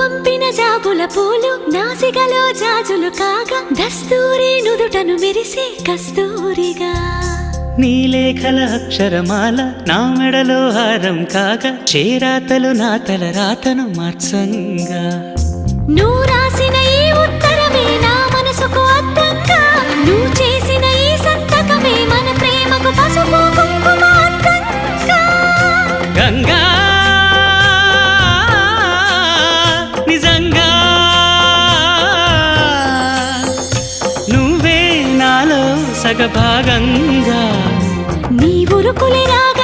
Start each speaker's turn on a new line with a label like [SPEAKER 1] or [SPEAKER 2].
[SPEAKER 1] పంపిన జాబుల పూలు నాసికలో జాజులు కాగా దస్తూరి నుదుటను మెరిసే కస్తూరిగా
[SPEAKER 2] నీలేఖల అక్షరమాల నా మెడలో హారం కాగా చేరాతలు నా తల రాతను మార్చంగా
[SPEAKER 1] నువ్వు రాసిన ఈ ఉత్తరమే నా మనసుకు అర్థంగా నువ్వు చేసిన ఈ సంతకమే మన ప్రేమకు పసుపు కుంకుమ అర్థంగా
[SPEAKER 2] గంగా నిజంగా నువ్వే నాలో సగభాగంగా
[SPEAKER 1] నీ ఉరుకులే రాగ